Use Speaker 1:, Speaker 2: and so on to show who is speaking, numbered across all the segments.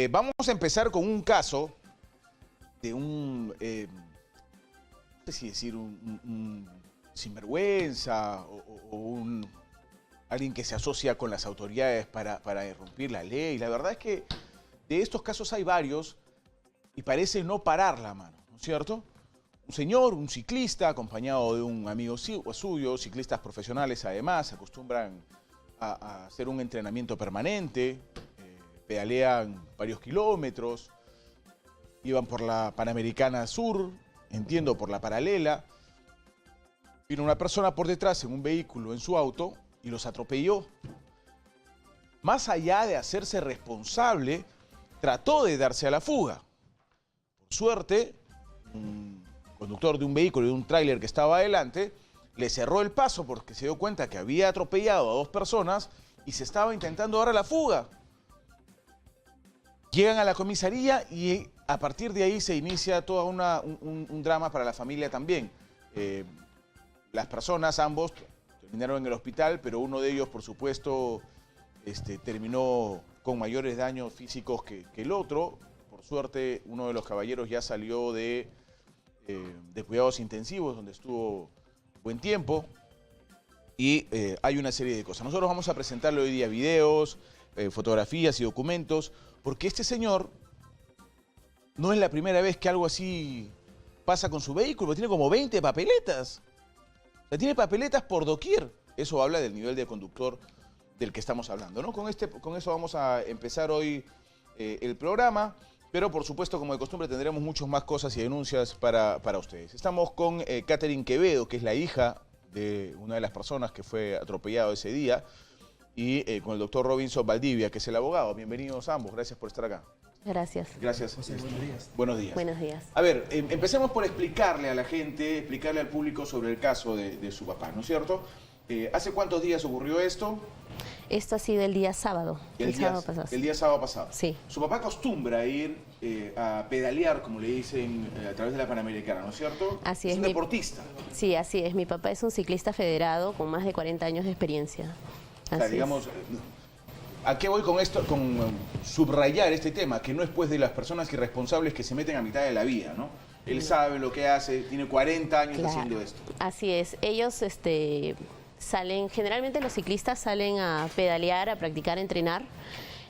Speaker 1: Vamos a empezar con un caso de no sé si decir un sinvergüenza o alguien que se asocia con las autoridades para irrumpir la ley. La verdad es que de estos casos hay varios y parece no parar la mano, ¿no es cierto? Un señor, un ciclista, acompañado de un amigo suyo, ciclistas profesionales además, acostumbran a hacer un entrenamiento permanente, pedalean varios kilómetros, iban por la Panamericana Sur, entiendo, por la paralela. Vino una persona por detrás en un vehículo, en su auto, y los atropelló. Más allá de hacerse responsable, trató de darse a la fuga. Por suerte, un conductor de un vehículo, de un tráiler que estaba adelante, le cerró el paso porque se dio cuenta que había atropellado a dos personas y se estaba intentando dar a la fuga. Llegan a la comisaría y a partir de ahí se inicia todo un drama para la familia también. Las personas, ambos, terminaron en el hospital, pero uno de ellos, por supuesto, terminó con mayores daños físicos que el otro. Por suerte, uno de los caballeros ya salió de cuidados intensivos, donde estuvo buen tiempo. Y hay una serie de cosas. Nosotros vamos a presentarle hoy día videos, fotografías y documentos, porque este señor no es la primera vez que algo así pasa con su vehículo, tiene como 20 papeletas. O sea, tiene papeletas por doquier. Eso habla del nivel de conductor del que estamos hablando, ¿no? Con eso vamos a empezar hoy el programa, pero por supuesto, como de costumbre, tendremos muchas más cosas y denuncias para ustedes. Estamos con Catherine Quevedo, que es la hija de una de las personas que fue atropellado ese día, y con el doctor Robinson Valdivia, que es el abogado. Bienvenidos ambos, gracias por estar acá.
Speaker 2: Gracias.
Speaker 1: Gracias.
Speaker 3: José, buenos días.
Speaker 1: Buenos días.
Speaker 2: Buenos días.
Speaker 1: A ver, empecemos por explicarle a la gente, explicarle al público sobre el caso de su papá, ¿no es cierto? ¿Hace cuántos días ocurrió esto?
Speaker 2: Esto ha sido el día sábado, sábado pasado.
Speaker 1: El día sábado pasado.
Speaker 2: Sí.
Speaker 1: Su papá acostumbra ir a pedalear, como le dicen, a través de la Panamericana, ¿no es cierto?
Speaker 2: Así es.
Speaker 1: Es un deportista.
Speaker 2: Sí, así es. Mi papá es un ciclista federado con más de 40 años de experiencia.
Speaker 1: O sea, digamos, ¿a qué voy con esto? Con subrayar este tema, que no es pues de las personas irresponsables que se meten a mitad de la vía, ¿no? Él sabe lo que hace, tiene 40 años haciendo esto.
Speaker 2: Así es. Ellos salen, generalmente los ciclistas salen a pedalear, a practicar, a entrenar,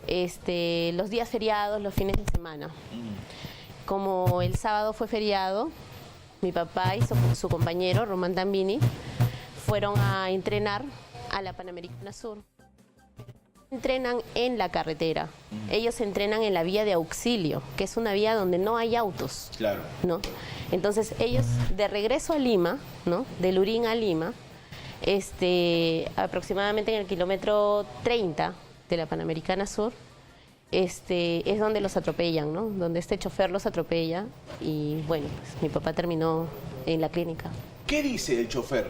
Speaker 2: los días feriados, los fines de semana. Como el sábado fue feriado, mi papá y su compañero, Román Tambini, fueron a entrenar a la Panamericana Sur. Entrenan en la carretera. Ellos entrenan en la vía de auxilio, que es una vía donde no hay autos.
Speaker 1: Claro.
Speaker 2: ¿No? Entonces ellos de regreso a Lima, ¿no? De Lurín a Lima, aproximadamente en el kilómetro 30 de la Panamericana Sur, es donde los atropellan, ¿no? Donde este chofer los atropella y bueno, pues, mi papá terminó en la clínica.
Speaker 1: ¿Qué dice el chofer?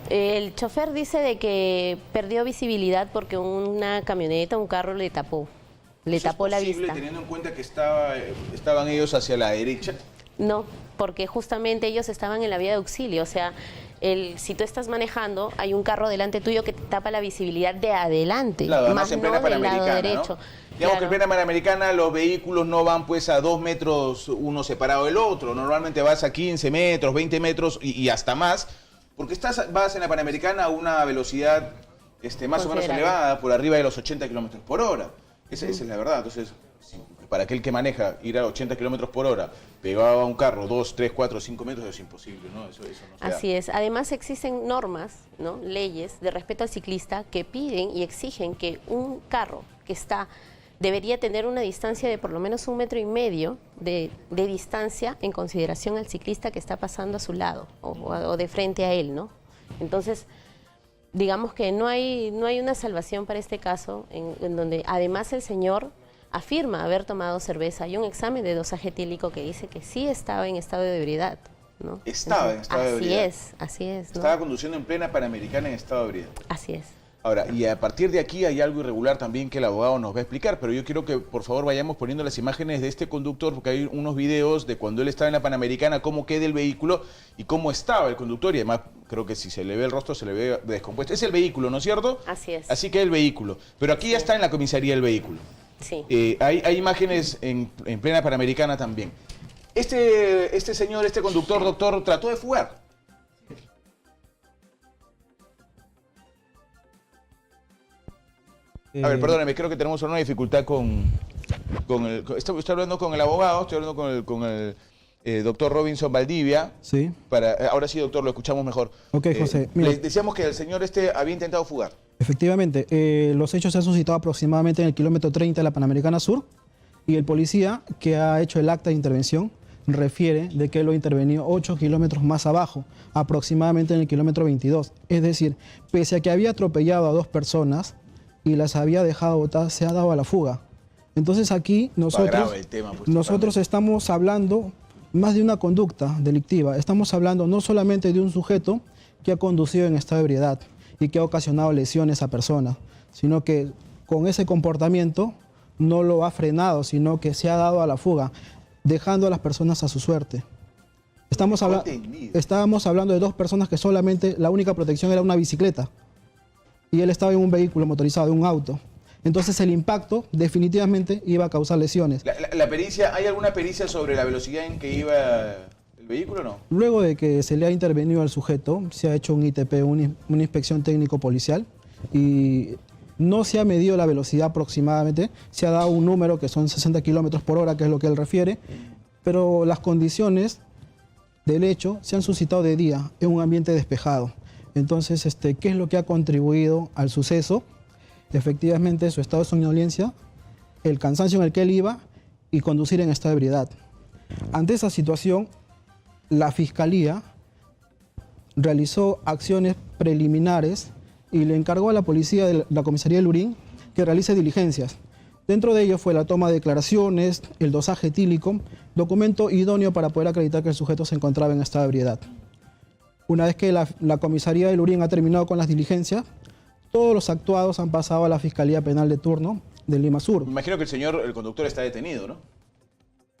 Speaker 2: El chofer dice de que perdió visibilidad porque una camioneta, un carro le tapó la vista.
Speaker 1: Teniendo en cuenta que estaban ellos hacia la derecha?
Speaker 2: No, porque justamente ellos estaban en la vía de auxilio, o sea, si tú estás manejando, hay un carro delante tuyo que te tapa la visibilidad de adelante,
Speaker 1: claro,
Speaker 2: más
Speaker 1: en
Speaker 2: no
Speaker 1: plena
Speaker 2: del lado
Speaker 1: Panamericana,
Speaker 2: derecho.
Speaker 1: ¿no? Digamos que en plena Panamericana los vehículos no van pues a 2 metros uno separado del otro, normalmente vas a 15 metros, 20 metros y hasta más, porque vas en la Panamericana a una velocidad más o menos elevada, por arriba de los 80 kilómetros por hora. Esa es la verdad. Entonces, para aquel que maneja ir a 80 kilómetros por hora, pegado a un carro 2, 3, 4, 5 metros, es imposible, ¿no? Eso no se da.
Speaker 2: Así es. Además existen normas, ¿no? Leyes de respeto al ciclista que piden y exigen que un carro que debería tener una distancia de por lo menos 1,5 metros de distancia en consideración al ciclista que está pasando a su lado o de frente a él, ¿no? Entonces, digamos que no hay una salvación para este caso, en donde además el señor afirma haber tomado cerveza. Hay un examen de dosaje etílico que dice que sí estaba en estado de ebriedad, ¿no?
Speaker 1: Estaba en estado de ebriedad.
Speaker 2: Así es. ¿No?
Speaker 1: Estaba conduciendo en plena Panamericana en estado de ebriedad.
Speaker 2: Así es.
Speaker 1: Ahora, y a partir de aquí hay algo irregular también que el abogado nos va a explicar, pero yo quiero que por favor vayamos poniendo las imágenes de este conductor, porque hay unos videos de cuando él estaba en la Panamericana, cómo queda el vehículo y cómo estaba el conductor, y además creo que si se le ve el rostro se le ve descompuesto. Es el vehículo, ¿no es cierto?
Speaker 2: Así es.
Speaker 1: Así que el vehículo. Pero aquí ya está en la comisaría el vehículo.
Speaker 2: Sí.
Speaker 1: Hay imágenes en plena Panamericana también. Este señor, este conductor, doctor, trató de fugar. A ver, perdóneme, creo que tenemos una dificultad estoy hablando con el abogado, estoy hablando con el doctor Robinson Valdivia.
Speaker 3: Sí.
Speaker 1: Ahora sí, doctor, lo escuchamos mejor.
Speaker 3: Ok, José. Mira,
Speaker 1: Le decíamos que el señor había intentado fugar.
Speaker 3: efectivamente, los hechos se han suscitado aproximadamente en el kilómetro 30 de la Panamericana Sur y el policía que ha hecho el acta de intervención refiere de que él lo intervenió 8 kilómetros más abajo, aproximadamente en el kilómetro 22. Es decir, pese a que había atropellado a 2 personas y las había dejado botadas, se ha dado a la fuga. Entonces aquí nosotros estamos hablando más de una conducta delictiva. Estamos hablando no solamente de un sujeto que ha conducido en estado de ebriedad y que ha ocasionado lesiones a personas, sino que con ese comportamiento no lo ha frenado, sino que se ha dado a la fuga, dejando a las personas a su suerte. Estábamos hablando de 2 personas que solamente la única protección era una bicicleta y él estaba en un vehículo motorizado, en un auto. Entonces el impacto definitivamente iba a causar lesiones.
Speaker 1: ¿La pericia, hay alguna pericia sobre la velocidad en que iba el vehículo o no?
Speaker 3: Luego de que se le ha intervenido al sujeto, se ha hecho un ITP, una inspección técnico-policial, y no se ha medido la velocidad aproximadamente, se ha dado un número que son 60 kilómetros por hora, que es lo que él refiere, pero las condiciones del hecho se han suscitado de día, en un ambiente despejado. Entonces, ¿qué es lo que ha contribuido al suceso? Efectivamente, su estado de somnolencia, el cansancio en el que él iba y conducir en estado de ebriedad. Ante esa situación, la Fiscalía realizó acciones preliminares y le encargó a la policía de la comisaría de Lurín que realice diligencias. Dentro de ello fue la toma de declaraciones, el dosaje etílico, documento idóneo para poder acreditar que el sujeto se encontraba en estado de ebriedad. Una vez que la comisaría de Lurín ha terminado con las diligencias, todos los actuados han pasado a la Fiscalía Penal de turno de Lima Sur.
Speaker 1: Me imagino que el conductor está detenido, ¿no?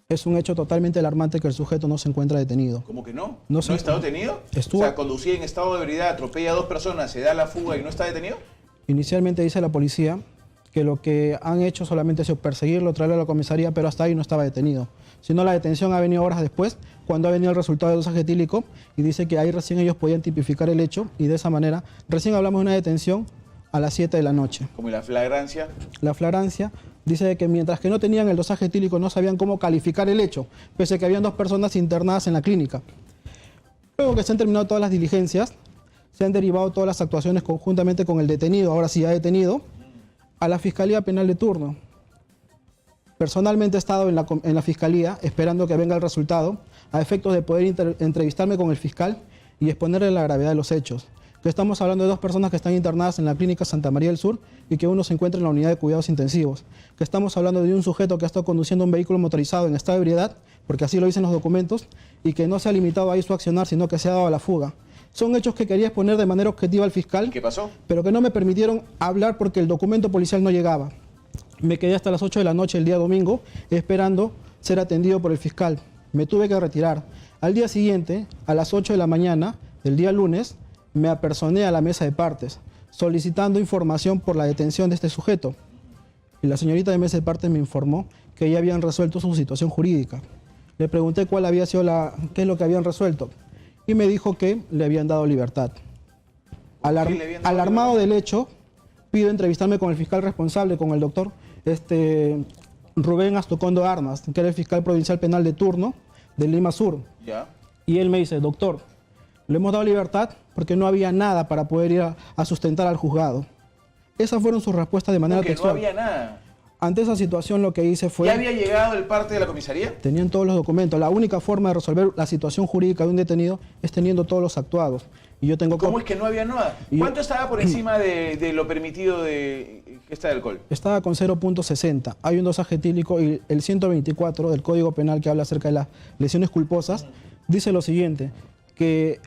Speaker 3: Es un hecho totalmente alarmante que el sujeto no se encuentra detenido.
Speaker 1: ¿Cómo que no?
Speaker 3: ¿No
Speaker 1: está detenido? O sea, conducía en estado de ebriedad, atropella a 2 personas, se da la fuga y no está detenido.
Speaker 3: Inicialmente dice la policía que lo que han hecho solamente es perseguirlo, traerlo a la comisaría, pero hasta ahí no estaba detenido. Sino la detención ha venido horas después, cuando ha venido el resultado del dosaje etílico, y dice que ahí recién ellos podían tipificar el hecho, y de esa manera, recién hablamos de una detención a las 7 de la noche.
Speaker 1: ¿Cómo y la flagrancia?
Speaker 3: La flagrancia dice que mientras que no tenían el dosaje etílico no sabían cómo calificar el hecho, pese a que habían 2 personas internadas en la clínica. Luego que se han terminado todas las diligencias, se han derivado todas las actuaciones conjuntamente con el detenido, ahora sí ya detenido, a la Fiscalía Penal de turno. Personalmente he estado en la Fiscalía esperando que venga el resultado, a efectos de poder entrevistarme con el fiscal y exponerle la gravedad de los hechos. Que estamos hablando de 2 personas que están internadas en la clínica Santa María del Sur y que uno se encuentra en la unidad de cuidados intensivos. Que estamos hablando de un sujeto que ha estado conduciendo un vehículo motorizado en estado de ebriedad, porque así lo dicen los documentos, y que no se ha limitado ahí su accionar, sino que se ha dado a la fuga. Son hechos que quería exponer de manera objetiva al fiscal.
Speaker 1: ¿Qué pasó?
Speaker 3: Pero que no me permitieron hablar porque el documento policial no llegaba. Me quedé hasta las 8 de la noche el día domingo esperando ser atendido por el fiscal. Me tuve que retirar. Al día siguiente, a las 8 de la mañana del día lunes, me apersoné a la mesa de partes, solicitando información por la detención de este sujeto. Y la señorita de mesa de partes me informó que ya habían resuelto su situación jurídica. Le pregunté cuál había sido qué es lo que habían resuelto. Y me dijo que le habían dado libertad. Alarmado del hecho, pido entrevistarme con el fiscal responsable, con el doctor Rubén Astocondo Armas, que era el fiscal provincial penal de turno de Lima Sur.
Speaker 1: ¿Ya?
Speaker 3: Y él me dice, doctor, le hemos dado libertad porque no había nada para poder ir a sustentar al juzgado. Esas fueron sus respuestas de manera textual.
Speaker 1: No había nada.
Speaker 3: Ante esa situación lo que hice fue...
Speaker 1: ¿Ya había llegado el parte de la comisaría?
Speaker 3: Tenían todos los documentos. La única forma de resolver la situación jurídica de un detenido es teniendo todos los actuados. Y yo tengo...
Speaker 1: ¿Cómo es que no había nada? ¿Cuánto estaba por encima de lo permitido de esta de alcohol?
Speaker 3: Estaba con 0.60. Hay un dosaje etílico y el 124 del Código Penal que habla acerca de las lesiones culposas dice lo siguiente, que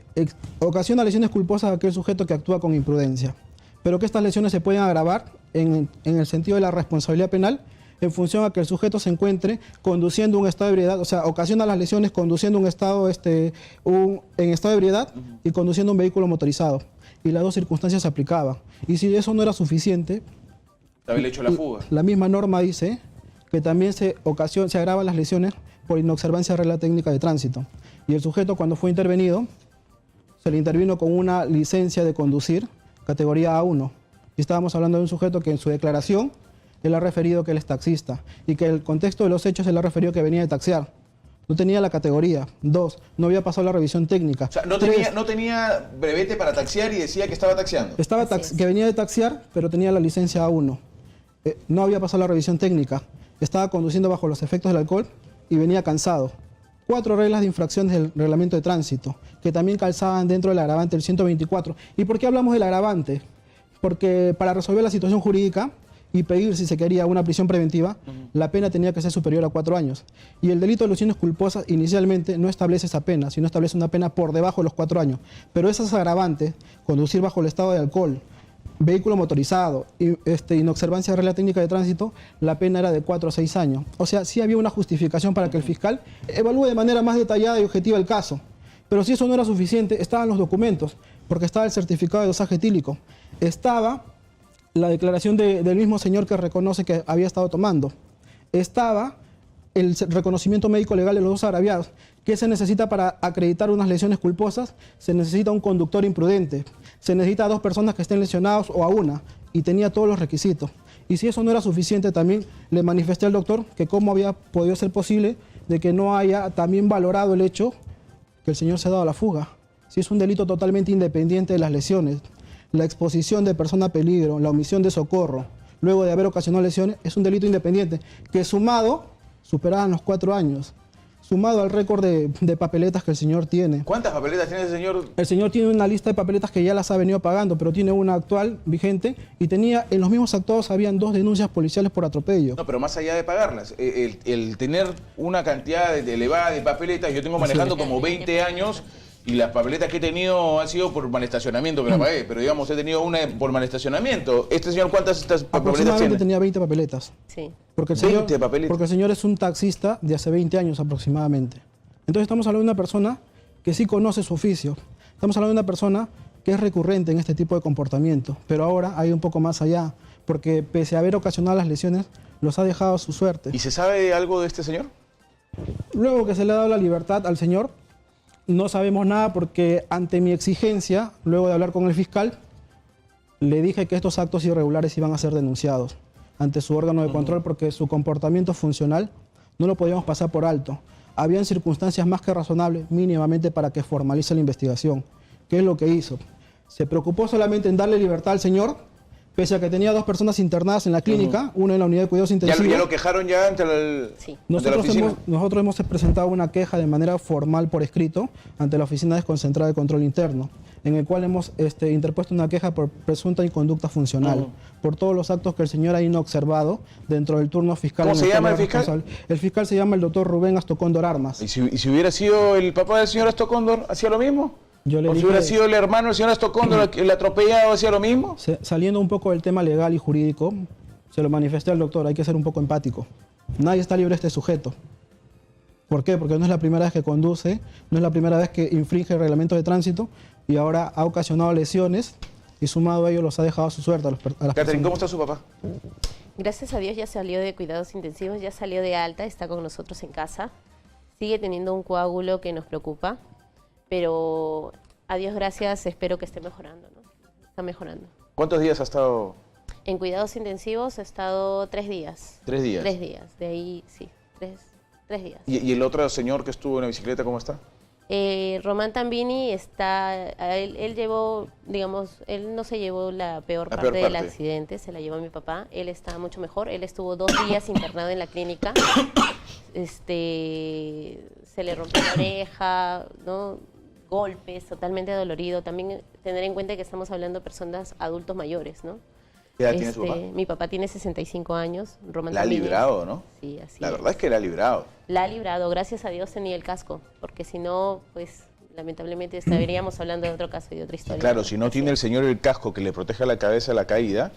Speaker 3: ocasiona lesiones culposas a aquel sujeto que actúa con imprudencia, pero que estas lesiones se pueden agravar en el sentido de la responsabilidad penal en función a que el sujeto se encuentre conduciendo un estado de ebriedad, o sea, ocasiona las lesiones conduciendo en estado de ebriedad y conduciendo un vehículo motorizado. Y las 2 circunstancias se aplicaban. Y si eso no era suficiente,
Speaker 1: Estaba el hecho de la fuga.
Speaker 3: La misma norma dice que también se agravan las lesiones por inobservancia de regla técnica de tránsito. Y el sujeto, cuando fue intervenido, se le intervino con una licencia de conducir categoría A1. Y estábamos hablando de un sujeto que en su declaración él ha referido que él es taxista y que el contexto de los hechos él ha referido que venía de taxear. No tenía la categoría. 2, no había pasado la revisión técnica.
Speaker 1: O sea, no
Speaker 3: 3,
Speaker 1: tenía brevete para taxiar y decía que estaba taxiando.
Speaker 3: que venía de taxear, pero tenía la licencia A1. No había pasado la revisión técnica. Estaba conduciendo bajo los efectos del alcohol y venía cansado. 4 reglas de infracciones del reglamento de tránsito, que también calzaban dentro del agravante del 124. ¿Y por qué hablamos del agravante? Porque para resolver la situación jurídica y pedir, si se quería, una prisión preventiva, la pena tenía que ser superior a 4 años. Y el delito de lesiones culposas inicialmente no establece esa pena, sino establece una pena por debajo de los 4 años. Pero esas agravantes, conducir bajo el estado de alcohol, vehículo motorizado, inobservancia de regla técnica de tránsito, la pena era de 4 a 6 años. O sea, sí había una justificación para que el fiscal evalúe de manera más detallada y objetiva el caso. Pero si eso no era suficiente, estaban los documentos, porque estaba el certificado de dosaje etílico, estaba la declaración del mismo señor que reconoce que había estado tomando, estaba el reconocimiento médico legal de los dos agraviados. ¿Qué se necesita para acreditar unas lesiones culposas? Se necesita un conductor imprudente, se necesita a 2 personas que estén lesionados o a una, y tenía todos los requisitos. Y si eso no era suficiente, también le manifesté al doctor que cómo había podido ser posible de que no haya también valorado el hecho que el señor se ha dado a la fuga. Si es un delito totalmente independiente de las lesiones, la exposición de persona a peligro, la omisión de socorro, luego de haber ocasionado lesiones, es un delito independiente, que sumado superaban los 4 años. Sumado al récord de papeletas que el señor tiene.
Speaker 1: ¿Cuántas papeletas tiene ese señor?
Speaker 3: El señor tiene una lista de papeletas que ya las ha venido pagando, pero tiene una actual, vigente, y tenía, en los mismos actuados habían 2 denuncias policiales por atropello.
Speaker 1: No, pero más allá de pagarlas, el tener una cantidad elevada de papeletas, yo tengo manejando como 20 años y las papeletas que he tenido han sido por malestacionamiento que la pagué, pero digamos, he tenido una por malestacionamiento. ¿Este señor cuántas estas papeletas
Speaker 3: Aproximadamente
Speaker 1: tiene?
Speaker 3: tenía 20 papeletas.
Speaker 2: Sí.
Speaker 3: Porque el señor,
Speaker 1: 20 papeletas.
Speaker 3: porque el señor es un taxista de hace 20 años aproximadamente. Entonces estamos hablando de una persona que sí conoce su oficio. Estamos hablando de una persona que es recurrente en este tipo de comportamiento. Pero ahora hay un poco más allá, porque pese a haber ocasionado las lesiones, los ha dejado a su suerte.
Speaker 1: ¿Y se sabe algo de este señor?
Speaker 3: Luego que se le ha dado la libertad al señor, no sabemos nada porque ante mi exigencia, luego de hablar con el fiscal, le dije que estos actos irregulares iban a ser denunciados ante su órgano de control porque su comportamiento funcional no lo podíamos pasar por alto. Habían circunstancias más que razonables mínimamente para que formalice la investigación. ¿Qué es lo que hizo? Se preocupó solamente en darle libertad al señor, pese a que tenía 2 personas internadas en la clínica, una en la unidad de cuidados intensivos.
Speaker 1: ¿Ya lo quejaron ya ante la
Speaker 3: Nosotros hemos presentado una queja de manera formal por escrito ante la Oficina Desconcentrada de Control Interno, en el cual hemos interpuesto una queja por presunta inconducta funcional, por todos los actos que el señor ha inobservado dentro del turno fiscal.
Speaker 1: ¿Cómo se llama el fiscal?
Speaker 3: El fiscal se llama el doctor Rubén Astocóndor Armas.
Speaker 1: ¿Y si hubiera sido el papá del señor Astocóndor, hacía lo mismo?
Speaker 3: Yo le
Speaker 1: ¿O si
Speaker 3: dije,
Speaker 1: hubiera sido el hermano del señor Astocóndor el atropellado, hacía lo mismo?
Speaker 3: Saliendo un poco del tema legal y jurídico, se lo manifesté al doctor, hay que ser un poco empático. Nadie está libre de este sujeto. ¿Por qué? Porque no es la primera vez que conduce, no es la primera vez que infringe el reglamento de tránsito y ahora ha ocasionado lesiones y sumado a ello los ha dejado a su suerte a las
Speaker 1: Catherine,
Speaker 3: personas.
Speaker 1: ¿cómo está su papá?
Speaker 2: Gracias a Dios ya salió de cuidados intensivos, ya salió de alta, está con nosotros en casa. Sigue teniendo un coágulo que nos preocupa, pero a Dios gracias, espero que esté mejorando, ¿no? Está mejorando.
Speaker 1: ¿Cuántos días ha estado?
Speaker 2: En cuidados intensivos ha estado 3 días.
Speaker 1: 3 días.
Speaker 2: 3 días, de ahí sí, 3 días.
Speaker 1: ¿Y el otro señor que estuvo en la bicicleta, cómo está?
Speaker 2: Román Tambini está, él llevó, digamos, él no se llevó la peor parte del accidente, se la llevó a mi papá, él está mucho mejor, él estuvo 2 días internado en la clínica, se le rompió la oreja, ¿no? Golpes, totalmente dolorido, también tener en cuenta que estamos hablando de personas adultos mayores, ¿no?
Speaker 1: ¿Qué edad tiene su papá?
Speaker 2: Mi papá tiene 65 años, Román
Speaker 1: La ha
Speaker 2: Tambini.
Speaker 1: librado, ¿no?
Speaker 2: Sí, así
Speaker 1: La verdad es que la ha librado.
Speaker 2: La ha librado, gracias a Dios tenía el casco, porque si no, pues lamentablemente estaríamos hablando de otro caso y de otra historia.
Speaker 1: Claro, si no tiene el señor el casco que le proteja la cabeza a la caída,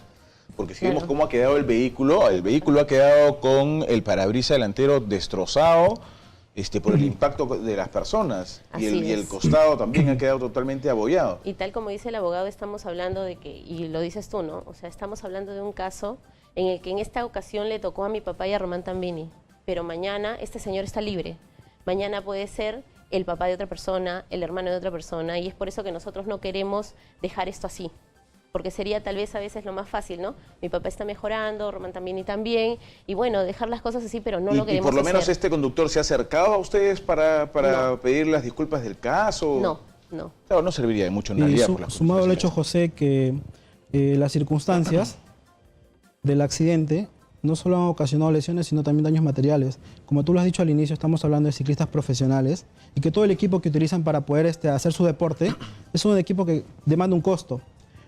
Speaker 1: porque si vemos cómo ha quedado el vehículo ha quedado con el parabrisas delantero destrozado por el impacto de las personas y el costado también ha quedado totalmente abollado.
Speaker 2: Y tal como dice el abogado, estamos hablando de que, y lo dices tú, ¿no? O sea, estamos hablando de un caso en el que en esta ocasión le tocó a mi papá y a Román Tambini, pero mañana este señor está libre. Mañana puede ser el papá de otra persona, el hermano de otra persona, y es por eso que nosotros no queremos dejar esto así. Porque sería tal vez a veces lo más fácil, ¿no? Mi papá está mejorando, Román Tambini también, y bueno, dejar las cosas así, pero no lo queremos
Speaker 1: ¿Y por lo menos
Speaker 2: hacer.
Speaker 1: este conductor se ha acercado a ustedes para
Speaker 2: No.
Speaker 1: pedir las disculpas del caso?
Speaker 2: No.
Speaker 1: Claro, no serviría de mucho en
Speaker 3: Y
Speaker 1: realidad. por las
Speaker 3: sumado al
Speaker 1: condiciones.
Speaker 3: hecho, José, que las circunstancias del accidente no solo han ocasionado lesiones, sino también daños materiales. Como tú lo has dicho al inicio, estamos hablando de ciclistas profesionales y que todo el equipo que utilizan para poder hacer su deporte es un equipo que demanda un costo.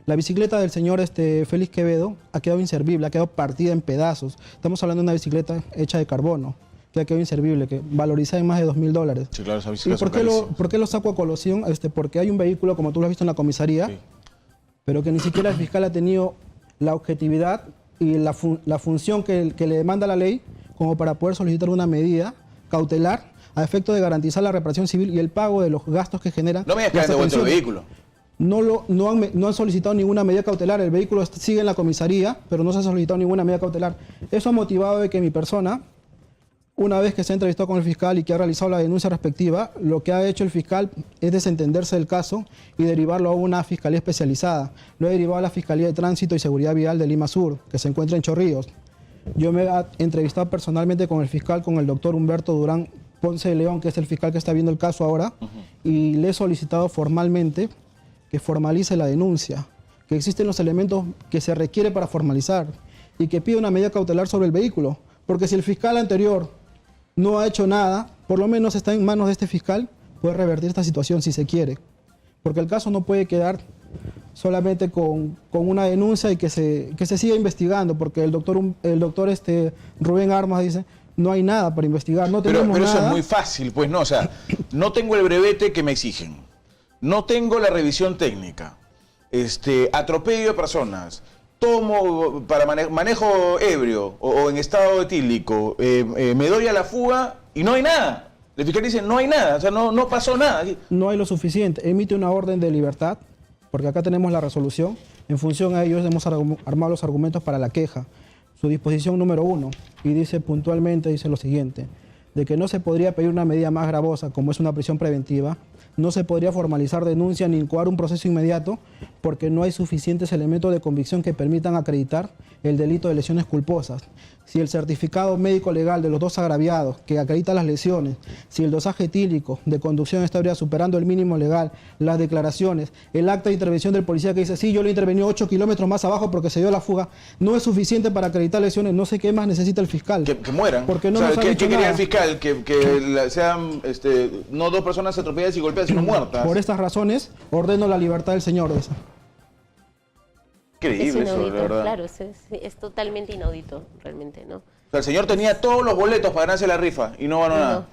Speaker 3: La bicicleta del señor Félix Quevedo ha quedado inservible, ha quedado partida en pedazos. Estamos hablando de una bicicleta hecha de carbono, que ha quedado inservible, que valoriza en más de $2.000.
Speaker 1: Sí, claro, esa
Speaker 3: ¿Y
Speaker 1: bicicleta
Speaker 3: por
Speaker 1: son carísimas.
Speaker 3: por qué lo saco a colación? Porque hay un vehículo, como tú lo has visto en la comisaría,
Speaker 1: Sí.
Speaker 3: pero que ni siquiera el fiscal ha tenido la objetividad y la función que le demanda la ley como para poder solicitar una medida cautelar a efecto de garantizar la reparación civil y el pago de los gastos que generan.
Speaker 1: No me digas que han
Speaker 3: las
Speaker 1: devuelto el
Speaker 3: atenciones.
Speaker 1: vehículo.
Speaker 3: No han solicitado ninguna medida cautelar, el vehículo sigue en la comisaría, pero no se ha solicitado ninguna medida cautelar. Eso ha motivado de que mi persona, una vez que se ha entrevistado con el fiscal y que ha realizado la denuncia respectiva, lo que ha hecho el fiscal es desentenderse del caso y derivarlo a una fiscalía especializada. Lo ha derivado a la Fiscalía de Tránsito y Seguridad Vial de Lima Sur, que se encuentra en Chorrillos. Yo me he entrevistado personalmente con el fiscal, con el doctor Humberto Durán Ponce de León, que es el fiscal que está viendo el caso ahora, y le he solicitado formalmente que formalice la denuncia, que existen los elementos que se requiere para formalizar y que pida una medida cautelar sobre el vehículo. Porque si el fiscal anterior no ha hecho nada, por lo menos está en manos de este fiscal, puede revertir esta situación si se quiere. Porque el caso no puede quedar solamente con una denuncia y que se siga investigando, porque el doctor Rubén Armas dice, no hay nada para investigar, no tenemos
Speaker 1: Pero eso
Speaker 3: nada.
Speaker 1: es muy fácil, pues no, o sea, no tengo el brevete que me exigen, no tengo la revisión técnica, atropello de personas, tomo para manejo ebrio o en estado etílico, me doy a la fuga y no hay nada. El fiscal dice, no hay nada, o sea, no pasó nada.
Speaker 3: No hay lo suficiente, emite una orden de libertad, porque acá tenemos la resolución, en función a ellos hemos armado los argumentos para la queja. Su disposición número 1, y dice puntualmente, dice lo siguiente, de que no se podría pedir una medida más gravosa, como es una prisión preventiva, no se podría formalizar denuncia ni incoar un proceso inmediato, porque no hay suficientes elementos de convicción que permitan acreditar el delito de lesiones culposas. Si el certificado médico legal de los dos agraviados que acredita las lesiones, si el dosaje etílico de conducción estaría superando el mínimo legal, las declaraciones, el acta de intervención del policía que dice, sí, yo le intervení 8 kilómetros más abajo porque se dio la fuga, no es suficiente para acreditar lesiones, no sé qué más necesita el fiscal.
Speaker 1: Que mueran.
Speaker 3: Porque no
Speaker 1: o sea,
Speaker 3: nos han
Speaker 1: ¿qué
Speaker 3: dicho
Speaker 1: quería
Speaker 3: nada.
Speaker 1: el fiscal? Que sean no dos personas atropelladas y golpeadas, sino muertas.
Speaker 3: Por estas razones, ordeno la libertad del señor.
Speaker 1: Increíble
Speaker 2: Es
Speaker 1: eso,
Speaker 2: inaudito,
Speaker 1: la verdad.
Speaker 2: claro, es totalmente inaudito, realmente, ¿no?
Speaker 1: O sea, el señor tenía todos los boletos para ganarse la rifa y no ganó
Speaker 2: No.
Speaker 1: nada.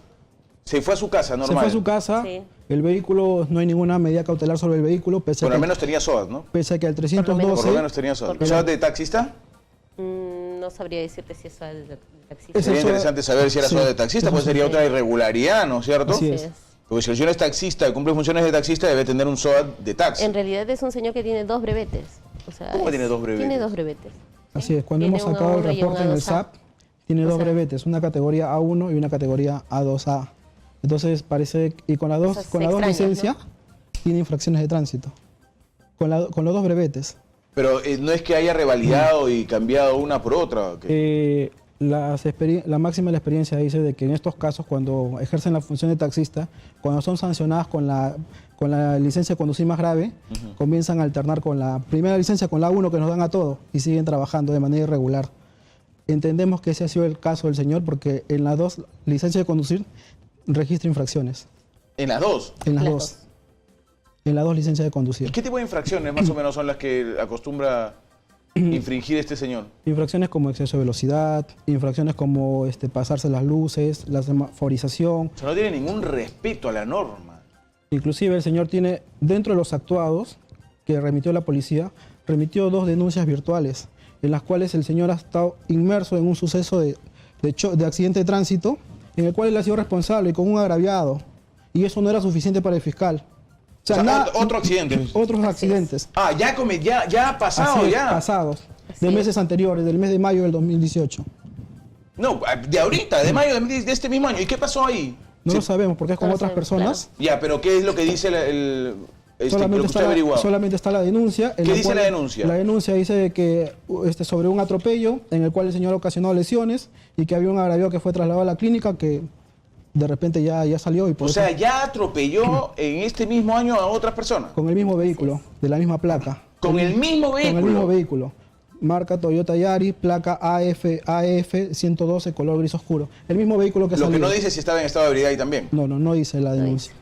Speaker 1: Se fue a su casa, normal.
Speaker 3: Se fue a su casa,
Speaker 2: Sí.
Speaker 3: el vehículo, no hay ninguna medida cautelar sobre el vehículo, pese
Speaker 1: Bueno,
Speaker 3: a
Speaker 1: al
Speaker 3: que,
Speaker 1: menos tenía SOAT, ¿no?
Speaker 3: pese a que al
Speaker 2: Por lo
Speaker 3: 312...
Speaker 1: Por lo menos tenía SOAT.
Speaker 2: Por-
Speaker 1: ¿SOAT de taxista?
Speaker 2: No sabría decirte si eso es de taxista.
Speaker 3: Ese
Speaker 1: Sería
Speaker 3: SOAT-
Speaker 1: interesante saber si era
Speaker 3: sí,
Speaker 1: SOAT de taxista,
Speaker 3: eso
Speaker 1: pues sería
Speaker 2: sí.
Speaker 1: otra irregularidad, ¿no es cierto?
Speaker 3: Así
Speaker 2: Así
Speaker 3: es.
Speaker 1: Porque si el señor es taxista y cumple funciones de taxista, debe tener un SOAT de taxi.
Speaker 2: En realidad es un señor que tiene 2 brevetes. O sea,
Speaker 1: ¿Cómo tiene 2 brevetes?
Speaker 2: Tiene 2 brevetes.
Speaker 3: Así es, cuando
Speaker 2: Tiene
Speaker 3: hemos
Speaker 2: un
Speaker 3: sacado el
Speaker 2: A1 y un
Speaker 3: reporte en el
Speaker 2: A2A.
Speaker 3: SAP, tiene
Speaker 2: O
Speaker 3: dos
Speaker 2: sea-
Speaker 3: brevetes, una categoría A1 y una categoría A2A. Entonces parece, y con las dos,
Speaker 2: Cosas
Speaker 3: con las dos
Speaker 2: extrañas,
Speaker 3: licencias, tiene infracciones de tránsito. Con los dos brevetes.
Speaker 1: Pero no es que haya revalidado y cambiado una por otra. ¿o qué?
Speaker 3: La máxima de la experiencia dice de que en estos casos, cuando ejercen la función de taxista, cuando son sancionadas con la licencia de conducir más grave, comienzan a alternar con la primera licencia, con la 1 que nos dan a todos, y siguen trabajando de manera irregular. Entendemos que ese ha sido el caso del señor, porque en las dos licencias de conducir registra infracciones.
Speaker 1: En las dos.
Speaker 3: En las
Speaker 2: Las
Speaker 3: dos.
Speaker 2: dos.
Speaker 3: En las dos licencias de
Speaker 1: ¿Y
Speaker 3: conducir.
Speaker 1: qué tipo de infracciones más o menos son las que acostumbra infringir este señor?
Speaker 3: Infracciones como exceso de velocidad, infracciones como pasarse las luces, la semaforización.
Speaker 1: O sea, no tiene ningún respeto a la norma.
Speaker 3: Inclusive el señor tiene, dentro de los actuados que remitió la policía, remitió 2 denuncias virtuales, en las cuales el señor ha estado inmerso en un suceso de accidente de tránsito, en el cual él ha sido responsable y con un agraviado. Y eso no era suficiente para el fiscal.
Speaker 1: O sea, otro accidente.
Speaker 3: Otros
Speaker 2: Así
Speaker 3: accidentes.
Speaker 1: Ah, ya ha pasado,
Speaker 3: Así es,
Speaker 1: ya.
Speaker 3: pasados. de
Speaker 2: es.
Speaker 3: meses anteriores, del mes de mayo del 2018.
Speaker 1: No, de ahorita, de mayo de este mismo año. ¿Y qué pasó ahí?
Speaker 3: No
Speaker 1: Sí.
Speaker 3: lo sabemos porque es con
Speaker 2: No lo
Speaker 3: otras
Speaker 2: sabemos,
Speaker 3: personas.
Speaker 1: Ya, pero ¿qué es lo que dice lo que usted ha averiguado?
Speaker 3: Solamente está la denuncia.
Speaker 1: ¿Qué dice la denuncia?
Speaker 3: La denuncia dice que sobre un atropello en el cual el señor ocasionó lesiones y que había un agravio que fue trasladado a la clínica que de repente ya salió. Y por
Speaker 1: O
Speaker 3: eso,
Speaker 1: sea, ya atropelló en este mismo año a otras personas.
Speaker 3: con el mismo vehículo, de la misma placa.
Speaker 1: Con el mismo vehículo.
Speaker 3: Con el mismo vehículo. Marca Toyota Yaris, placa AF 112, color gris oscuro. El mismo vehículo que
Speaker 1: Lo
Speaker 3: salió.
Speaker 1: que no dice si estaba en estado de ebriedad ahí también.
Speaker 3: No dice la denuncia.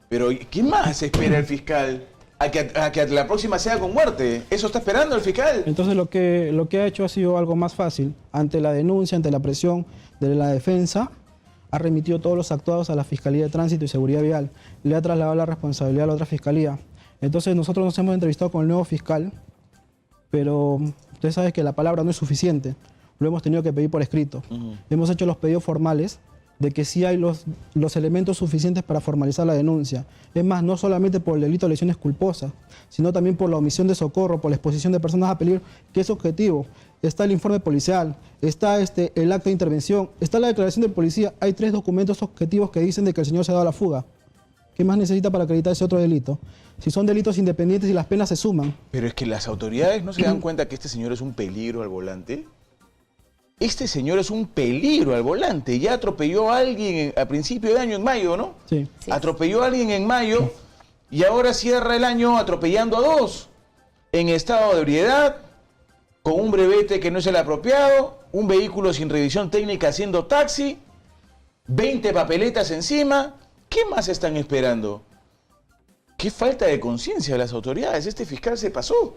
Speaker 1: Pero ¿qué más espera el fiscal? A que la próxima sea con muerte. ¿Eso está esperando el fiscal?
Speaker 3: Entonces lo que ha hecho ha sido algo más fácil. Ante la denuncia, ante la presión de la defensa, ha remitido todos los actuados a la Fiscalía de Tránsito y Seguridad Vial. Le ha trasladado la responsabilidad a la otra fiscalía. Entonces nosotros nos hemos entrevistado con el nuevo fiscal, pero usted sabe que la palabra no es suficiente. Lo hemos tenido que pedir por escrito. Hemos hecho los pedidos formales de que sí hay los elementos suficientes para formalizar la denuncia. Es más, no solamente por el delito de lesiones culposas, sino también por la omisión de socorro, por la exposición de personas a peligro, que es objetivo. Está el informe policial, está el acta de intervención, está la declaración del policía. Hay 3 documentos objetivos que dicen de que el señor se ha dado a la fuga. ¿Qué más necesita para acreditar ese otro delito? Si son delitos independientes y las penas se suman.
Speaker 1: Pero es que las autoridades no se dan cuenta que este señor es un peligro al volante. Este señor es un peligro al volante. Ya atropelló a alguien a principio de año, en mayo, ¿no?
Speaker 3: Sí.
Speaker 2: Sí.
Speaker 1: Atropelló a alguien en mayo y ahora cierra el año atropellando a 2. En estado de ebriedad, con un brevete que no es el apropiado, un vehículo sin revisión técnica haciendo taxi, 20 papeletas encima. ¿Qué más están esperando? Qué falta de conciencia de las autoridades. Este fiscal se pasó.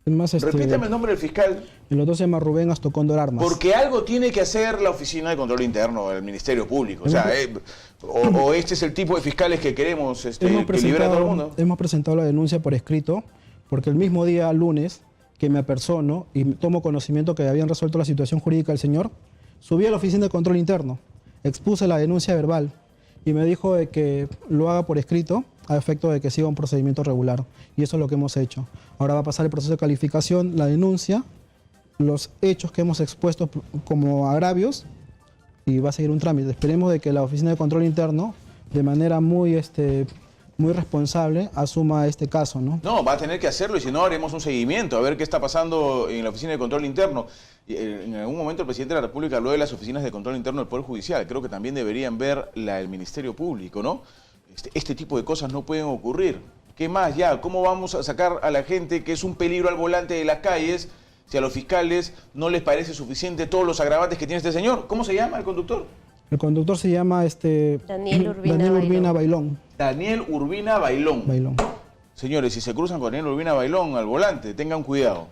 Speaker 3: Es más,
Speaker 1: Repítame el nombre del fiscal.
Speaker 3: el otro se llama Rubén Astocóndor Armas.
Speaker 1: Porque algo tiene que hacer la Oficina de Control Interno del Ministerio Público. O sea, o este es el tipo de fiscales que queremos que libera a todo el mundo.
Speaker 3: Hemos presentado la denuncia por escrito, porque el mismo día, lunes, que me apersono y tomo conocimiento que habían resuelto la situación jurídica del señor, subí a la Oficina de Control Interno, expuse la denuncia verbal y me dijo de que lo haga por escrito a efecto de que siga un procedimiento regular. Y eso es lo que hemos hecho. Ahora va a pasar el proceso de calificación, la denuncia, los hechos que hemos expuesto como agravios y va a seguir un trámite. Esperemos de que la Oficina de Control Interno, de manera muy responsable, asuma este caso, ¿no?
Speaker 1: No, va a tener que hacerlo y si no haremos un seguimiento a ver qué está pasando en la Oficina de Control Interno. En algún momento el presidente de la República habló de las oficinas de control interno del Poder Judicial. Creo que también deberían ver el Ministerio Público, ¿no? Este tipo de cosas no pueden ocurrir. ¿Qué más ya? ¿Cómo vamos a sacar a la gente que es un peligro al volante de las calles si a los fiscales no les parece suficiente todos los agravantes que tiene este señor? ¿Cómo se llama el conductor?
Speaker 3: El conductor se llama
Speaker 2: Daniel
Speaker 3: Urbina Bailón.
Speaker 1: Daniel Urbina Bailón. Señores, si se cruzan con Daniel Urbina Bailón al volante, tengan cuidado.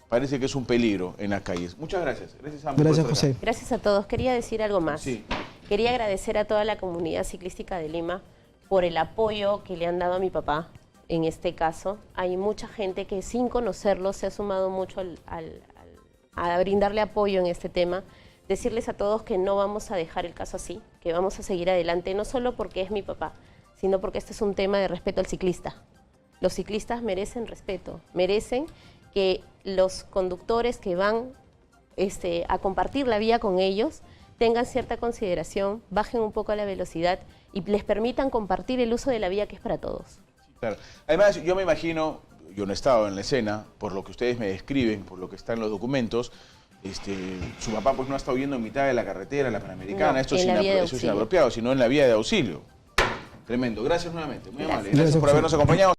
Speaker 1: Parece que es un peligro en las calles. Muchas gracias. Gracias, Sam, por
Speaker 3: Gracias,
Speaker 1: estar acá.
Speaker 3: José.
Speaker 2: Gracias a todos. Quería decir algo más.
Speaker 1: Sí.
Speaker 2: Quería agradecer a toda la comunidad ciclística de Lima por el apoyo que le han dado a mi papá en este caso. Hay mucha gente que sin conocerlo se ha sumado mucho a brindarle apoyo en este tema. Decirles a todos que no vamos a dejar el caso así, que vamos a seguir adelante, no solo porque es mi papá, sino porque este es un tema de respeto al ciclista. Los ciclistas merecen respeto, merecen que los conductores que van a compartir la vía con ellos tengan cierta consideración, bajen un poco la velocidad y les permitan compartir el uso de la vía que es para todos.
Speaker 1: Claro. Además, yo me imagino, yo no he estado en la escena, por lo que ustedes me describen, por lo que está en los documentos, su papá pues no ha estado viendo en mitad de la carretera, la Panamericana,
Speaker 2: No,
Speaker 1: esto
Speaker 2: en la vía de
Speaker 1: es
Speaker 2: auxilio.
Speaker 1: inapropiado, sino en la vía de auxilio. Tremendo. Gracias nuevamente, muy amable.
Speaker 3: Gracias,
Speaker 1: Gracias por
Speaker 3: José.
Speaker 1: habernos acompañado.